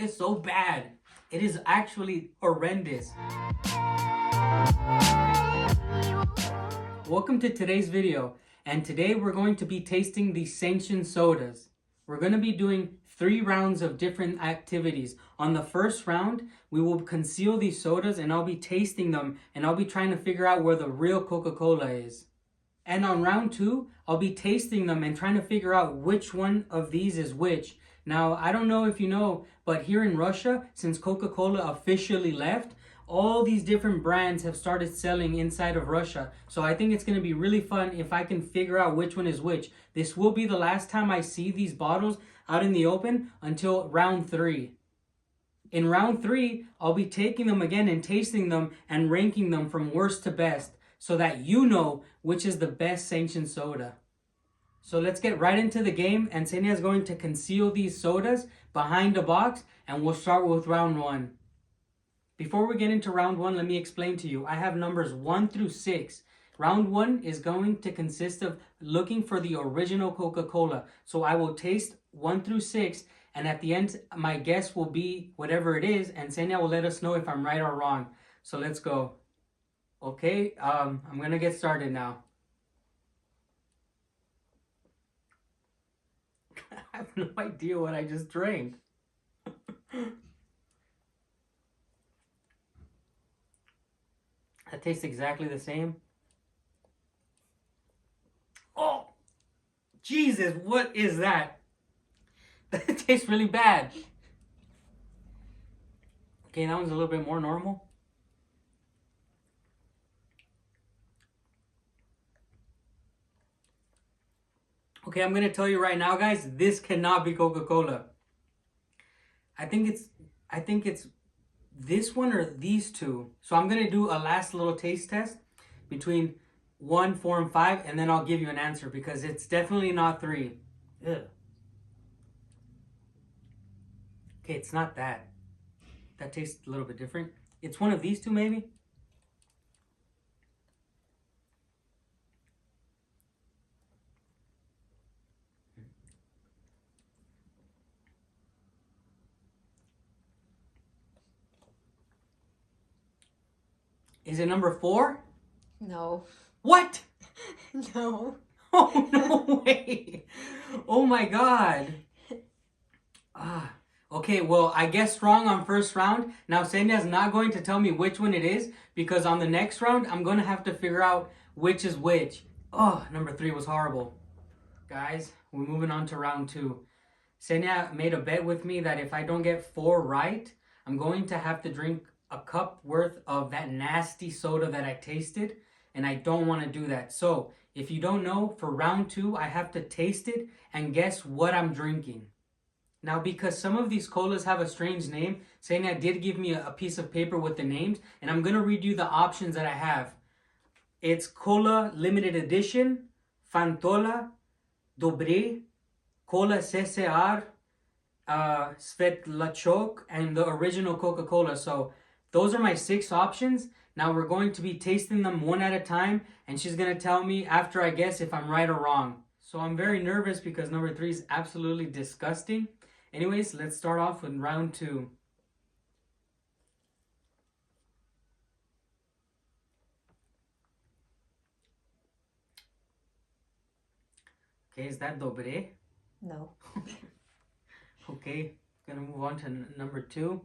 is so bad. It is actually horrendous. Welcome to today's video, and today we're going to be tasting the Sanction sodas. We're going to be doing 3 rounds of different activities. On the first round, we will conceal these sodas and I'll be tasting them and I'll be trying to figure out where the real Coca-Cola is. And on round 2, I'll be tasting them and trying to figure out which one of these is which. Now, I don't know if you know, but here in Russia, since Coca-Cola officially left, all these different brands have started selling inside of Russia. So I think it's going to be really fun if I can figure out which one is which. This will be the last time I see these bottles out in the open until round 3. In round 3, I'll be taking them again and tasting them and ranking them from worst to best so that you know which is the best Sanction soda. So let's get right into the game, and Senia is going to conceal these sodas behind a box, and we'll start with round 1. Before we get into round 1, let me explain to you. I have numbers 1 through 6. Round 1 is going to consist of looking for the original Coca-Cola. So I will taste 1 through 6, and at the end, my guess will be whatever it is, and Senia will let us know if I'm right or wrong. So let's go. Okay, I'm going to get started now. I have no idea what I just drank. That tastes exactly the same. Oh, Jesus, what is that? That tastes really bad. Okay, that one's a little bit more normal. Okay, I'm going to tell you right now, guys, this cannot be Coca-Cola. I think it's this one or these two. So I'm going to do a last little taste test between 1, 4, and 5, and then I'll give you an answer because it's definitely not 3. Ugh. Okay, it's not that. That tastes a little bit different. It's one of these two, maybe. Is it number 4? No. What? No. Oh, no way. Oh my God. Okay, well, I guessed wrong on first round. Now, Senya's not going to tell me which one it is because on the next round, I'm going to have to figure out which is which. Oh, number 3 was horrible. Guys, we're moving on to round 2. Senya made a bet with me that if I don't get 4 right, I'm going to have to drink a cup worth of that nasty soda that I tasted, and I don't want to do that. So, if you don't know, for round 2, I have to taste it and guess what I'm drinking. Now, because some of these colas have a strange name, Senya did give me a piece of paper with the names, and I'm going to read you the options that I have. It's Cola Limited Edition, Fantola, Dobre, Cola CCR, Svetlachok, and the original Coca-Cola. So those are my 6 options. Now we're going to be tasting them one at a time, and she's going to tell me after I guess if I'm right or wrong. So I'm very nervous because number 3 is absolutely disgusting. Anyways, let's start off with round 2. Okay, is that Dobre? No. Okay, gonna move on to number 2.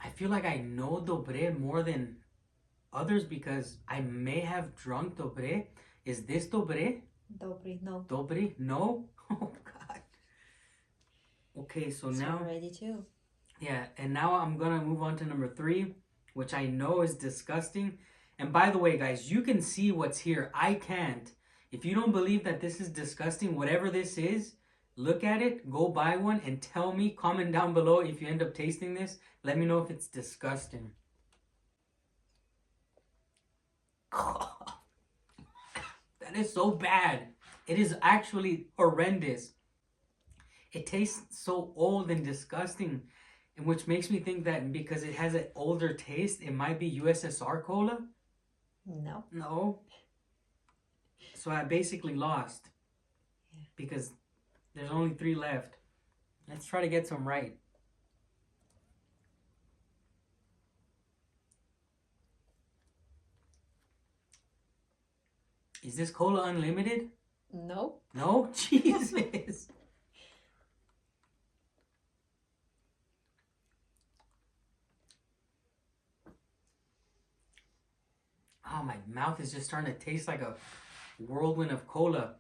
I feel like I know Dobre more than others because I may have drunk Dobre. Is this Dobre? Dobry, no. Dobre? No? Oh, God. Okay, so now... ready too. Yeah, and now I'm going to move on to number 3, which I know is disgusting. And by the way, guys, you can see what's here. I can't. If you don't believe that this is disgusting, whatever this is, look at it, go buy one, and tell me, comment down below if you end up tasting this. Let me know if it's disgusting. That is so bad. It is actually horrendous. It tastes so old and disgusting. And which makes me think that because it has an older taste, it might be USSR cola. No. No. So I basically lost. Yeah. Because there's only 3 left. Let's try to get some right. Is this cola unlimited? No. No? Jesus. Oh, my mouth is just starting to taste like a whirlwind of cola.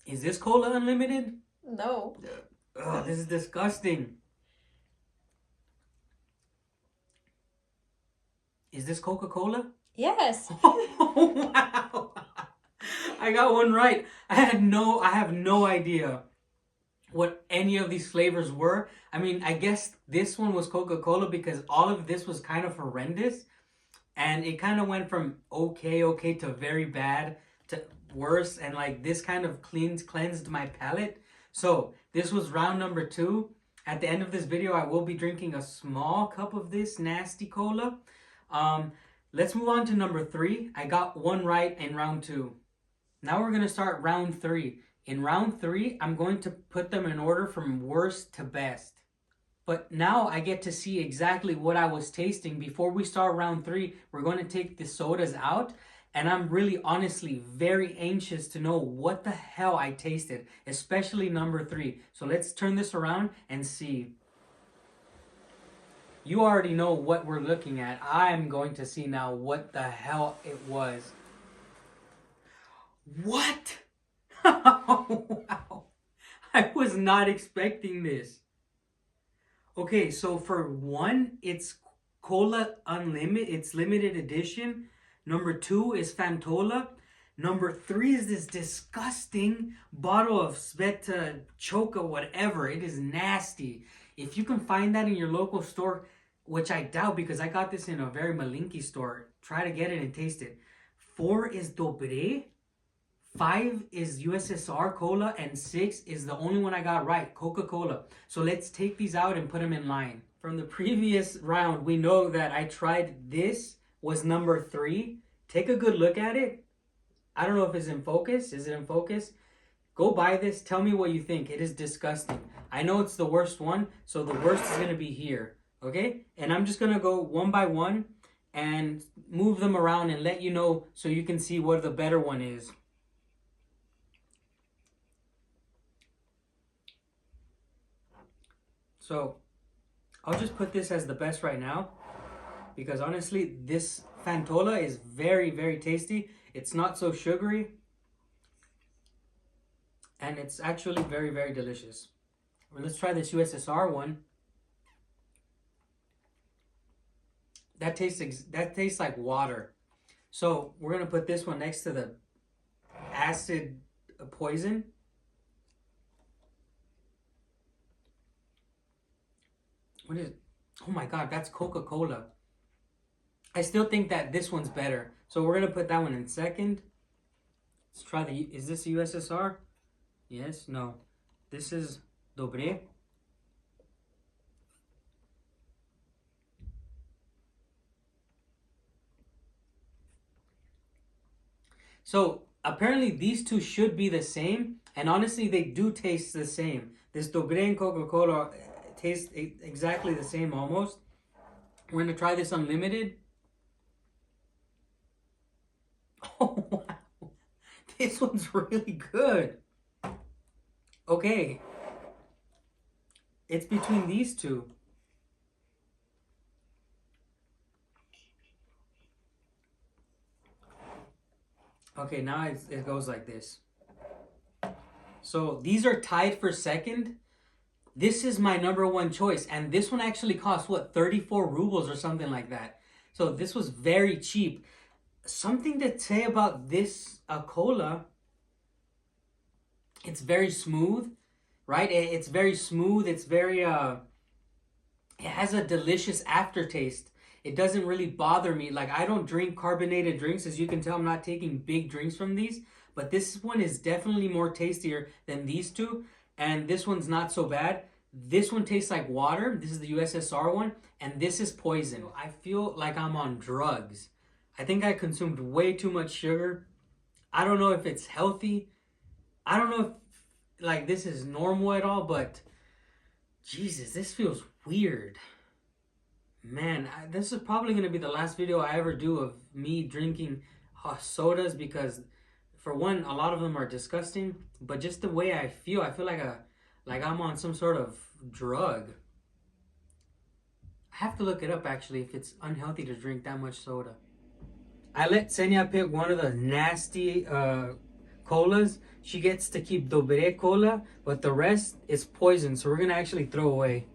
Is this cola unlimited? No. Ugh, this is disgusting. Is this Coca-Cola? Yes. Oh, wow. I got one right. I have no idea what any of these flavors were. I mean, I guess this one was Coca-Cola because all of this was kind of horrendous. And it kind of went from okay to very bad to worse. And like this kind of cleansed my palate. So this was round number 2. At the end of this video, I will be drinking a small cup of this nasty cola. Let's move on to number 3. I got one right in round 2. Now we're going to start round 3. In round 3, I'm going to put them in order from worst to best. But now I get to see exactly what I was tasting. Before we start round 3, we're going to take the sodas out. And I'm really honestly very anxious to know what the hell I tasted, especially number 3. So let's turn this around and see. You already know what we're looking at. I'm going to see now what the hell it was. What? Wow. I was not expecting this. Okay, so for 1, it's Cola Unlimited. It's limited edition. Number 2 is Fantola. Number 3 is this disgusting bottle of Sveta Choka, whatever. It is nasty. If you can find that in your local store, which I doubt because I got this in a very malinky store, try to get it and taste it. 4 is Dobre. 5 is USSR Cola. And 6 is the only one I got right, Coca-Cola. So let's take these out and put them in line. From the previous round, we know that I tried this was number 3. Take a good look at it. I don't know if it's in focus. Is it in focus? Go buy this. Tell me what you think. It is disgusting. I know it's the worst one, so the worst is going to be here. Okay? And I'm just going to go one by one and move them around and let you know so you can see what the better one is. So, I'll just put this as the best right now because honestly, this Fantola is very, very tasty. It's not so sugary. And it's actually very, very delicious. Well, let's try this USSR one. That tastes like water. So we're going to put this one next to the acid poison. What is it? Oh my God, that's Coca-Cola. I still think that this one's better. So we're going to put that one in second. Let's try is this USSR? Yes, no. This is Dobre. So apparently these two should be the same. And honestly, they do taste the same. This Dobre and Coca-Cola taste exactly the same almost. We're going to try this unlimited. Oh, wow. This one's really good. Okay. It's between these two. Okay, now it goes like this. So these are tied for second. This is my number 1 choice. And this one actually cost, what, 34 rubles or something like that. So this was very cheap. Something to say about this cola, it's very smooth, right? It's very smooth. It's very, it has a delicious aftertaste. It doesn't really bother me. Like, I don't drink carbonated drinks. As you can tell, I'm not taking big drinks from these. But this one is definitely more tastier than these two. and this one's not so bad. This one tastes like water. This is the USSR one, and this is poison. I feel like I'm on drugs. I think I consumed way too much sugar. I don't know if it's healthy. I don't know if like this is normal at all, but Jesus, this feels weird. Man, this is probably going to be the last video I ever do of me drinking sodas because, for one, a lot of them are disgusting, but just the way I feel like I'm on some sort of drug. I have to look it up, actually, if it's unhealthy to drink that much soda. I let Senya pick one of the nasty colas. She gets to keep Dobre Cola, but the rest is poison, so we're going to actually throw away.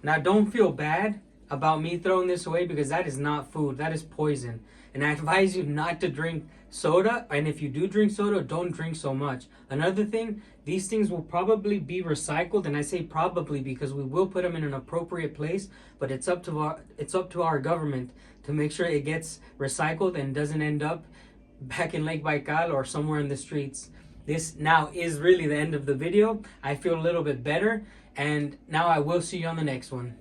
Now, don't feel bad about me throwing this away because that is not food. That is poison. And I advise you not to drink soda. And if you do drink soda, don't drink so much. Another thing, these things will probably be recycled. And I say probably because we will put them in an appropriate place. But it's up to our government to make sure it gets recycled and doesn't end up back in Lake Baikal or somewhere in the streets. This now is really the end of the video. I feel a little bit better. And now I will see you on the next one.